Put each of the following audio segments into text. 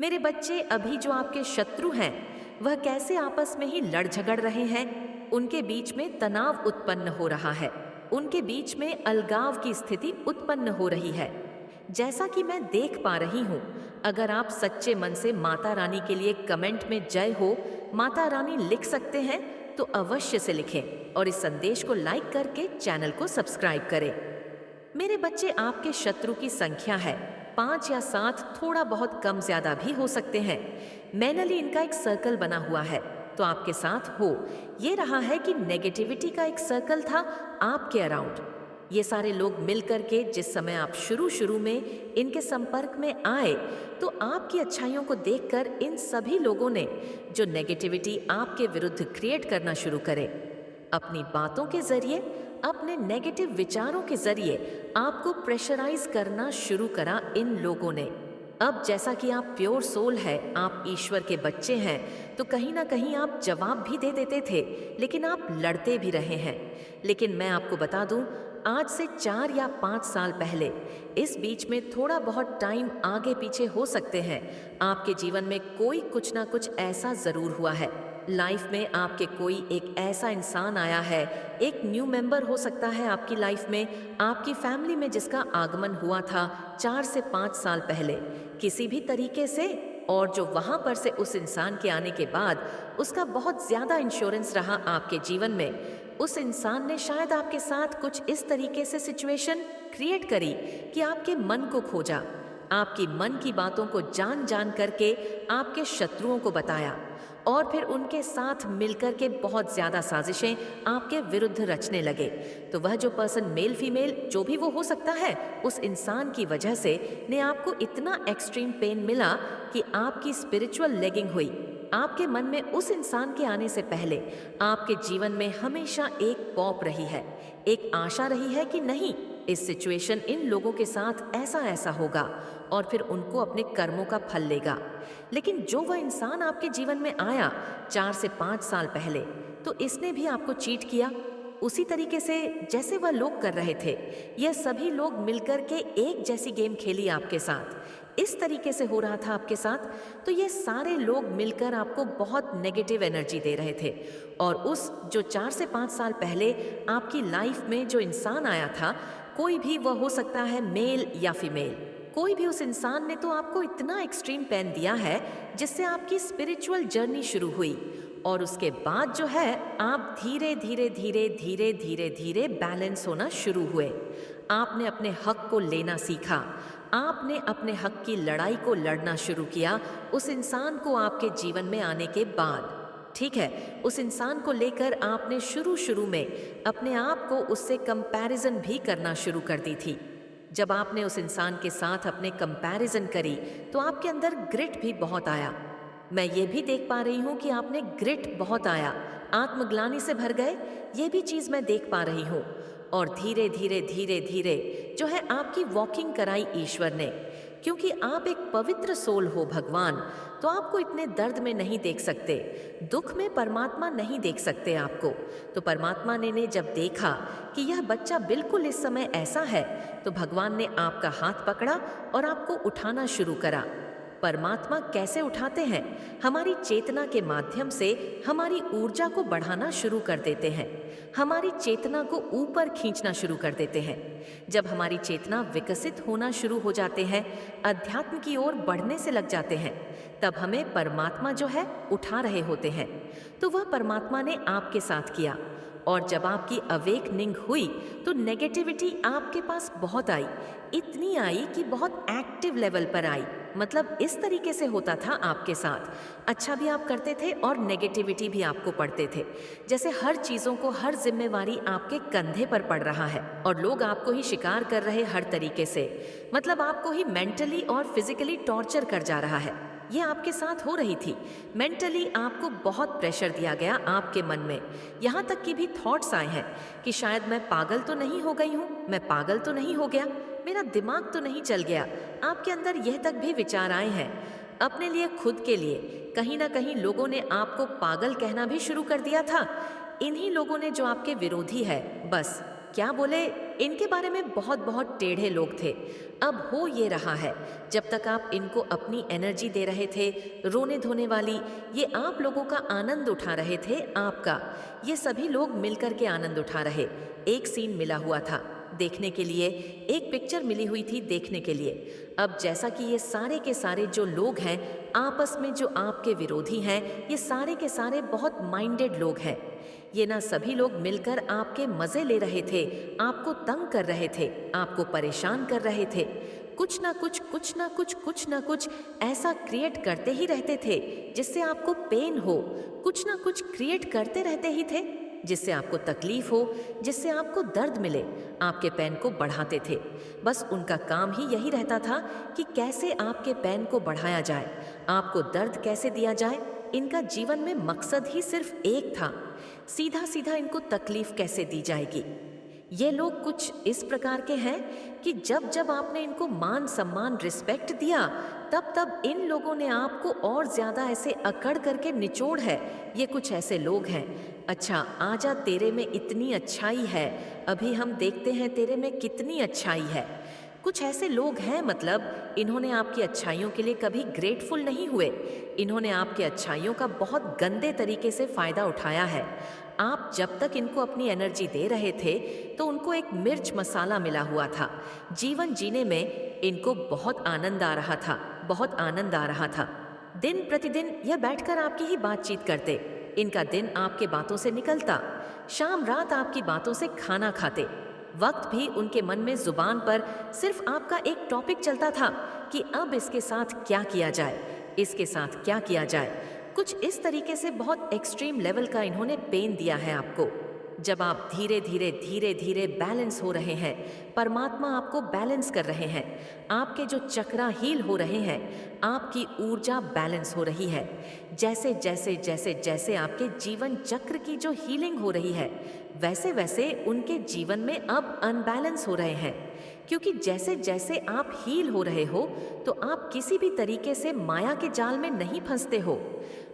मेरे बच्चे अभी जो आपके शत्रु हैं, वह कैसे आपस में ही लड़ झगड़ रहे हैं। उनके बीच में तनाव उत्पन्न हो रहा है। उनके बीच में अलगाव की स्थिति उत्पन्न हो रही है। जैसा कि मैं देख पा रही हूँ, अगर आप सच्चे मन से माता रानी के लिए कमेंट में जय हो माता रानी लिख सकते हैं तो अवश्य से लिखें और इस संदेश को लाइक करके चैनल को सब्सक्राइब करें। मेरे बच्चे, आपके शत्रु की संख्या है 5 या 7, थोड़ा बहुत कम ज्यादा भी हो सकते हैं। मैनली इनका एक सर्कल बना हुआ है तो आपके साथ हो। ये रहा है कि नेगेटिविटी का एक सर्कल था आपके अराउंड। ये सारे लोग मिलकर के जिस समय आप शुरू शुरू में इनके संपर्क में आए तो आपकी अच्छाइयों को देखकर इन सभी लोगों ने जो नेगेटिविटी आपके विरुद्ध क्रिएट करना शुरू करे, अपनी बातों के जरिए, अपने नेगेटिव विचारों के जरिए आपको प्रेशराइज करना शुरू करा इन लोगों ने। अब जैसा कि आप प्योर सोल है, आप ईश्वर के बच्चे हैं, तो कहीं ना कहीं आप जवाब भी दे देते थे, लेकिन आप लड़ते भी रहे हैं। लेकिन मैं आपको बता दूं, आज से 4 या 5 साल पहले, इस बीच में थोड़ा बहुत टाइम आगे पीछे हो सकते हैं, आपके जीवन में कोई कुछ ना कुछ ऐसा जरूर हुआ है। लाइफ में आपके कोई एक ऐसा इंसान आया है, एक न्यू मेंबर हो सकता है आपकी लाइफ में, आपकी फैमिली में जिसका आगमन हुआ था 4 से 5 साल पहले किसी भी तरीके से, और जो वहां पर से उस इंसान के आने के बाद उसका बहुत ज्यादा इंश्योरेंस रहा आपके जीवन में। उस इंसान ने शायद आपके साथ कुछ इस तरीके से सिचुएशन क्रिएट करी कि आपके मन को खोजा, आपकी मन की बातों को जान जान करके आपके शत्रुओं को बताया और फिर उनके साथ मिलकर के बहुत ज्यादा साजिशें आपके विरुद्ध रचने लगे। तो वह जो पर्सन, मेल फीमेल जो भी वो हो सकता है, उस इंसान की वजह से ने आपको इतना एक्सट्रीम पेन मिला कि आपकी स्पिरिचुअल लेगिंग हुई। आपके मन में उस इंसान के आने से पहले आपके जीवन में हमेशा एक पॉप रही है, एक आशा रही है कि नहीं, इस सिचुएशन इन लोगों के साथ ऐसा ऐसा होगा और फिर उनको अपने कर्मों का फल लेगा। लेकिन जो वह इंसान आपके जीवन में आया 4 से 5 साल पहले, तो इसने भी आपको चीट किया उसी तरीके से जैसे वह लोग कर रहे थे। यह सभी लोग मिलकर के एक जैसी गेम खेली आपके साथ, इस तरीके से हो रहा था आपके साथ। तो ये सारे लोग मिलकर आपको बहुत नेगेटिव एनर्जी दे रहे थे। और उस जो 4 से 5 साल पहले आपकी लाइफ में जो इंसान आया था, कोई भी वह हो सकता है मेल या फीमेल, कोई भी उस इंसान ने तो आपको इतना एक्सट्रीम पेन दिया है जिससे आपकी स्पिरिचुअल जर्नी शुरू हुई। और उसके बाद जो है, आप धीरे धीरे धीरे धीरे धीरे धीरे बैलेंस होना शुरू हुए। आपने अपने हक को लेना सीखा, आपने अपने हक की लड़ाई को लड़ना शुरू किया उस इंसान को आपके जीवन में आने के बाद। ठीक है, उस इंसान को लेकर आपने शुरू शुरू में अपने आप को उससे कंपैरिजन भी करना शुरू कर दी थी। जब आपने उस इंसान के साथ अपने कंपैरिजन करी तो आपके अंदर ग्रिट भी बहुत आया। मैं ये भी देख पा रही हूँ कि आपने ग्रिट बहुत आया, आत्मग्लानि से भर गए, ये भी चीज मैं देख पा रही हूँ। और धीरे धीरे धीरे धीरे जो है आपकी वॉकिंग कराई ईश्वर ने, क्योंकि आप एक पवित्र सोल हो भगवान, तो आपको इतने दर्द में नहीं देख सकते, दुख में परमात्मा नहीं देख सकते आपको। तो परमात्मा ने जब देखा कि यह बच्चा बिल्कुल इस समय ऐसा है, तो भगवान ने आपका हाथ पकड़ा और आपको उठाना शुरू करा। परमात्मा कैसे उठाते हैं? हमारी चेतना के माध्यम से हमारी ऊर्जा को बढ़ाना शुरू कर देते हैं, हमारी चेतना को ऊपर खींचना शुरू कर देते हैं। जब हमारी चेतना विकसित होना शुरू हो जाते हैं, अध्यात्म की ओर बढ़ने से लग जाते हैं, तब हमें परमात्मा जो है उठा रहे होते हैं। तो वह परमात्मा ने आपके साथ किया। और जब आपकी अवेकनिंग हुई तो नेगेटिविटी आपके पास बहुत आई, इतनी आई कि बहुत एक्टिव लेवल पर आई। मतलब इस तरीके से होता था आपके साथ, अच्छा भी आप करते थे और नेगेटिविटी भी आपको पड़ते थे, जैसे हर चीजों को, हर जिम्मेवारी आपके कंधे पर पड़ रहा है और लोग आपको ही शिकार कर रहे हर तरीके से। मतलब आपको ही मेंटली और फिजिकली टॉर्चर कर जा रहा है। ये आपके साथ हो रही थी। मेंटली आपको बहुत प्रेशर दिया गया आपके मन में, यहाँ तक कि भी थॉट्स आए हैं कि शायद मैं पागल तो नहीं हो गई हूँ, मैं पागल तो नहीं हो गया, मेरा दिमाग तो नहीं चल गया। आपके अंदर यह तक भी विचार आए हैं। अपने लिए, खुद के लिए कहीं ना कहीं लोगों ने आपको पागल कहना भी शुरू कर दिया था। इन्हीं लोगों ने जो आपके विरोधी है, बस क्या बोले, इनके बारे में बहुत बहुत टेढ़े लोग थे। अब हो ये रहा है, जब तक आप इनको अपनी एनर्जी दे रहे थे, रोने धोने वाली, ये आप लोगों का आनंद उठा रहे थे, आपका, ये सभी लोग मिलकर के आनंद उठा रहे। एक सीन मिला हुआ था देखने के लिए, एक पिक्चर मिली हुई थी देखने के लिए। अब जैसा कि ये सारे के सारे जो लोग हैं आपस में, जो आपके विरोधी हैं, ये सारे के सारे बहुत माइंडेड लोग हैं। ये ना सभी लोग मिलकर आपके मज़े ले रहे थे, आपको तंग कर रहे थे, आपको परेशान कर रहे थे। कुछ ना कुछ कुछ ना कुछ कुछ ना कुछ ऐसा क्रिएट करते ही रहते थे जिससे आपको पेन हो, कुछ ना कुछ क्रिएट करते रहते ही थे जिससे आपको तकलीफ हो, जिससे आपको दर्द मिले, आपके पेन को बढ़ाते थे। बस उनका काम ही यही रहता था कि कैसे आपके पेन को बढ़ाया जाए, आपको दर्द कैसे दिया जाए। इनका जीवन में मकसद ही सिर्फ एक था, सीधा सीधा इनको तकलीफ कैसे दी जाएगी। ये लोग कुछ इस प्रकार के हैं कि जब जब आपने इनको मान सम्मान रिस्पेक्ट दिया, तब तब इन लोगों ने आपको और ज़्यादा ऐसे अकड़ करके निचोड़ है। ये कुछ ऐसे लोग हैं, अच्छा आजा तेरे में इतनी अच्छाई है, अभी हम देखते हैं तेरे में कितनी अच्छाई है। कुछ ऐसे लोग हैं, मतलब इन्होंने आपकी अच्छाइयों के लिए कभी ग्रेटफुल नहीं हुए, इन्होंने आपके अच्छाइयों का बहुत गंदे तरीके से फ़ायदा उठाया है। आप जब तक इनको अपनी एनर्जी दे रहे थे तो उनको एक मिर्च मसाला मिला हुआ था। जीवन जीने में इनको बहुत आनंद आ रहा था, बहुत आनंद आ रहा था। दिन प्रतिदिन यह बैठकर आपकी ही बातचीत करते, इनका दिन आपके बातों से निकलता, शाम रात आपकी बातों से खाना खाते। वक्त भी उनके मन में जुबान पर सिर्फ आपका एक टॉपिक चलता था कि अब इसके साथ क्या किया जाए, इसके साथ क्या किया जाए। कुछ इस तरीके से बहुत एक्सट्रीम लेवल का इन्होंने पेन दिया है आपको। जब आप धीरे धीरे धीरे धीरे बैलेंस हो रहे हैं, परमात्मा आपको बैलेंस कर रहे हैं, आपके जो चक्रा हील हो रहे हैं, आपकी ऊर्जा बैलेंस हो रही है। जैसे जैसे जैसे जैसे आपके जीवन चक्र की जो हीलिंग हो रही है, वैसे वैसे उनके जीवन में अब अनबैलेंस हो रहे हैं। क्योंकि जैसे जैसे आप हील हो रहे हो तो आप किसी भी तरीके से माया के जाल में नहीं फंसते हो।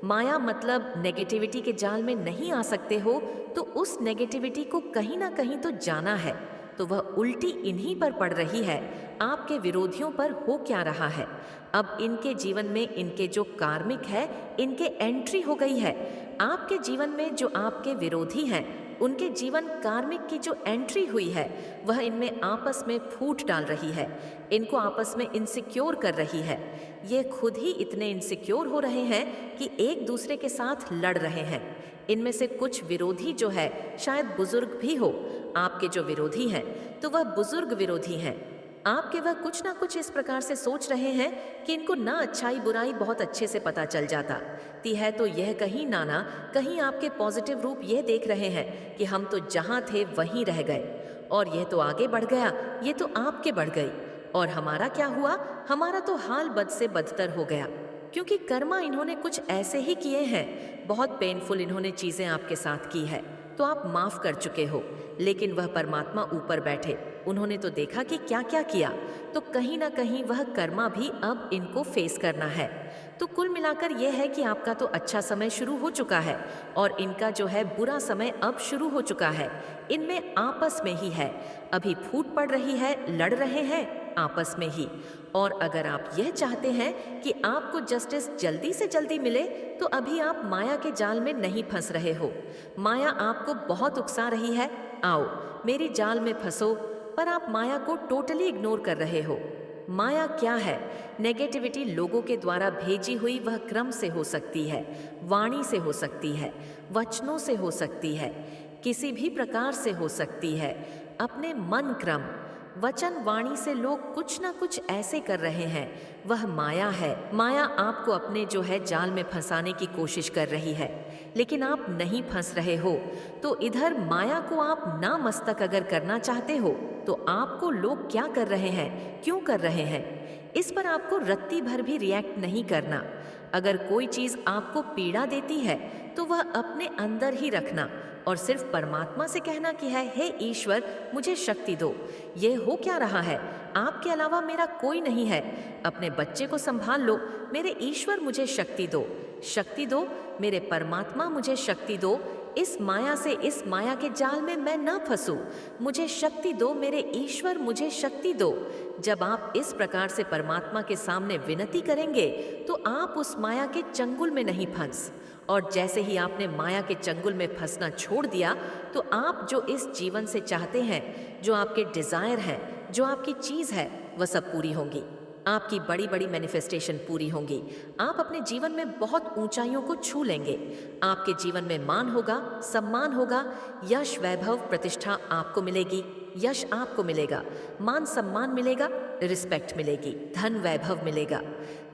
माया मतलब नेगेटिविटी के जाल में नहीं आ सकते हो, तो उस नेगेटिविटी को कहीं ना कहीं तो जाना है, तो वह उल्टी इन्हीं पर पड़ रही है। आपके विरोधियों पर हो क्या रहा है, अब इनके जीवन में इनके जो कार्मिक है, इनके एंट्री हो गई है। आपके जीवन में जो आपके विरोधी हैं, उनके जीवन कार्मिक की जो एंट्री हुई है, वह इनमें आपस में फूट डाल रही है, इनको आपस में इनसिक्योर कर रही है। ये खुद ही इतने इनसिक्योर हो रहे हैं कि एक दूसरे के साथ लड़ रहे हैं। इनमें से कुछ विरोधी जो है शायद बुजुर्ग भी हो, आपके जो विरोधी हैं तो वह बुजुर्ग विरोधी हैं। आपके वह कुछ ना कुछ इस प्रकार से सोच रहे हैं कि इनको ना अच्छाई बुराई बहुत अच्छे से पता चल जाता ती है, तो यह कहीं ना कहीं आपके पॉजिटिव रूप यह देख रहे हैं कि हम तो जहाँ थे वहीं रह गए, और यह तो आगे बढ़ गया, ये तो आपके बढ़ गई, और हमारा क्या हुआ, हमारा तो हाल बद से बदतर हो गया। क्योंकि कर्मा इन्होंने कुछ ऐसे ही किए हैं, बहुत पेनफुल इन्होंने चीज़ें आपके साथ की है, तो आप माफ़ कर चुके हो। लेकिन वह परमात्मा ऊपर बैठे, उन्होंने तो देखा कि क्या क्या किया, तो कहीं ना कहीं वह कर्मा भी अब इनको फेस करना है। तो कुल मिलाकर यह है कि आपका तो अच्छा समय शुरू हो चुका है और इनका जो है बुरा समय अब शुरू हो चुका है। इनमें आपस में ही है, अभी फूट पड़ रही है, लड़ रहे हैं आपस में ही। और अगर आप यह चाहते हैं कि आपको जस्टिस जल्दी से जल्दी मिले, तो अभी आप माया के जाल में नहीं फंस रहे हो। माया आपको बहुत उकसा रही है, आओ मेरी जाल में फंसो, पर आप माया को टोटली इग्नोर कर रहे हो। माया क्या है? नेगेटिविटी लोगों के द्वारा भेजी हुई वह क्रम से हो सकती है, वाणी से हो सकती है, वचनों से हो सकती है, किसी भी प्रकार से हो सकती है, अपने मन क्रम वचन वाणी से लोग कुछ ना कुछ ऐसे कर रहे हैं, वह माया है। माया आपको अपने जो है जाल में फंसाने की कोशिश कर रही है, लेकिन आप नहीं फंस रहे हो। तो इधर माया को आप ना मस्तक अगर करना चाहते हो, तो आपको लोग क्या कर रहे हैं, क्यों कर रहे हैं, इस पर आपको रत्ती भर भी रिएक्ट नहीं करना। अगर कोई चीज़ आपको पीड़ा देती है तो वह अपने अंदर ही रखना और सिर्फ परमात्मा से कहना कि है, हे ईश्वर मुझे शक्ति दो, ये हो क्या रहा है, आपके अलावा मेरा कोई नहीं है, अपने बच्चे को संभाल लो, मेरे ईश्वर मुझे शक्ति दो, शक्ति दो, मेरे परमात्मा मुझे शक्ति दो। इस माया से, इस माया के जाल में मैं न फंसूं। मुझे शक्ति दो मेरे ईश्वर, मुझे शक्ति दो। जब आप इस प्रकार से परमात्मा के सामने विनती करेंगे तो आप उस माया के चंगुल में नहीं फंस, और जैसे ही आपने माया के चंगुल में फंसना छोड़ दिया तो आप जो इस जीवन से चाहते हैं, जो आपके डिजायर हैं, जो आपकी चीज है, वह सब पूरी होंगी। आपकी बड़ी बड़ी मैनिफेस्टेशन पूरी होंगी। आप अपने जीवन में बहुत ऊंचाइयों को छू लेंगे। आपके जीवन में मान होगा, सम्मान होगा, यश, वैभव, प्रतिष्ठा आपको मिलेगी। यश आपको मिलेगा, मान सम्मान मिलेगा, रिस्पेक्ट मिलेगी, धन वैभव मिलेगा।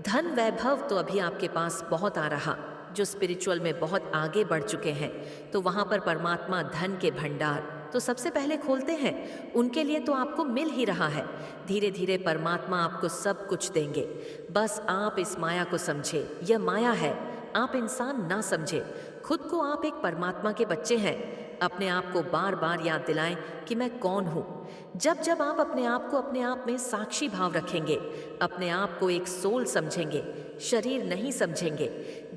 धन वैभव तो अभी आपके पास बहुत आ रहा। जो स्पिरिचुअल में बहुत आगे बढ़ चुके हैं तो वहां पर परमात्मा धन के भंडार तो सबसे पहले खोलते हैं। उनके लिए तो आपको मिल ही रहा है। धीरे धीरे परमात्मा आपको सब कुछ देंगे। बस आप इस माया को समझे, यह माया है। आप इंसान ना समझे। खुद को आप एक परमात्मा के बच्चे हैं। अपने आप को बार बार याद दिलाएं कि मैं कौन हूँ। जब जब आप अपने आप को अपने आप में साक्षी भाव रखेंगे, अपने आप को एक सोल समझेंगे, शरीर नहीं समझेंगे,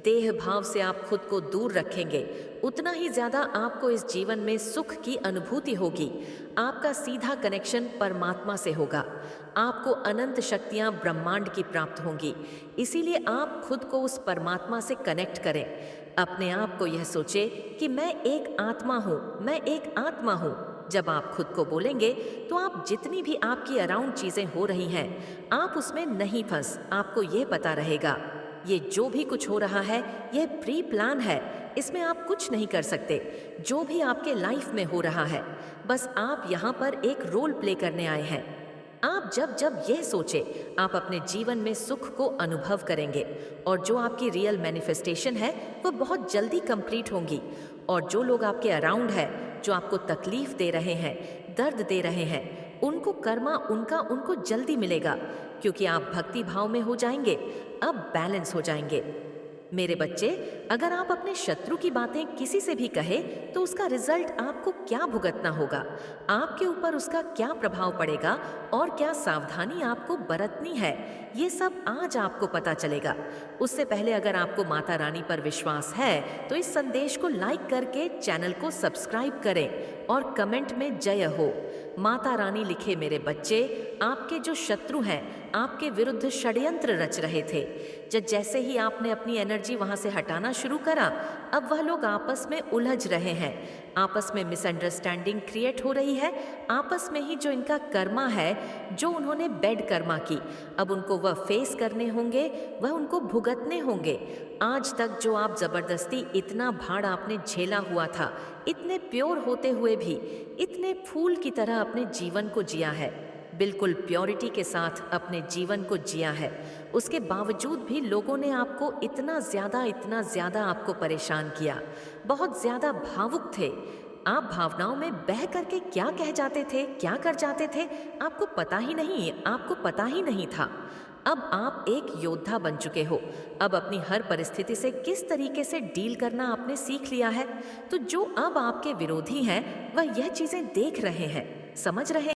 देह भाव से आप खुद को दूर रखेंगे, उतना ही ज्यादा आपको इस जीवन में सुख की अनुभूति होगी। आपका सीधा कनेक्शन परमात्मा से होगा। आपको अनंत शक्तियां ब्रह्मांड की प्राप्त होंगी। इसीलिए आप खुद को उस परमात्मा से कनेक्ट करें। अपने आप को यह सोचे कि मैं एक आत्मा हूँ, मैं एक आत्मा हूँ। जब आप खुद को बोलेंगे तो आप जितनी भी आपकी अराउंड चीजें हो रही हैं, आप उसमें नहीं फंस। आपको ये पता रहेगा ये जो भी कुछ हो रहा है ये प्री प्लान है। इसमें आप कुछ नहीं कर सकते। जो भी आपके लाइफ में हो रहा है, बस आप यहाँ पर एक रोल प्ले करने आए हैं। आप जब जब यह सोचे, आप अपने जीवन में सुख को अनुभव करेंगे, और जो आपकी रियल मैनिफेस्टेशन है वो बहुत जल्दी कंप्लीट होंगी। और जो लोग आपके अराउंड है, जो आपको तकलीफ दे रहे हैं, दर्द दे रहे हैं, उनको कर्मा उनको जल्दी मिलेगा, क्योंकि आप भक्ति भाव में हो जाएंगे। अब बैलेंस हो जाएंगे। मेरे बच्चे, अगर आप अपने शत्रु की बातें किसी से भी कहे तो उसका रिजल्ट आपको क्या भुगतना होगा, आपके ऊपर उसका क्या प्रभाव पड़ेगा और क्या सावधानी आपको बरतनी है, ये सब आज आपको पता चलेगा। उससे पहले अगर आपको माता रानी पर विश्वास है तो इस संदेश को लाइक करके चैनल को सब्सक्राइब करें और कमेंट में जय हो। माता रानी लिखे मेरे बच्चे, आपके जो शत्रु हैं आपके विरुद्ध षड्यंत्र रच रहे थे। जैसे ही आपने अपनी एनर्जी वहां से हटाना शुरू करा, अब वह लोग आपस में उलझ रहे हैं। आपस में मिसअंडरस्टैंडिंग क्रिएट हो रही है। आपस में ही जो इनका कर्मा है, जो उन्होंने बेड कर्मा की, अब उनको वह फेस करने होंगे, वह उनको भुगतने होंगे। आज तक जो आप जबरदस्ती इतना भाड़ आपने झेला हुआ था, इतने प्योर होते हुए भी इतने फूल की तरह अपने जीवन को जिया है, बिल्कुल प्योरिटी के साथ अपने जीवन को जिया है, उसके बावजूद भी लोगों ने आपको इतना ज़्यादा आपको परेशान किया। बहुत ज़्यादा भावुक थे आप। भावनाओं में बह करके क्या कह जाते थे, क्या कर जाते थे, आपको पता ही नहीं था। अब आप एक योद्धा बन चुके हो। अब अपनी हर परिस्थिति से किस तरीके से डील करना आपने सीख लिया है। तो जो अब आपके विरोधी हैं वह यह चीजें देख रहे हैं, समझ रहे हैं।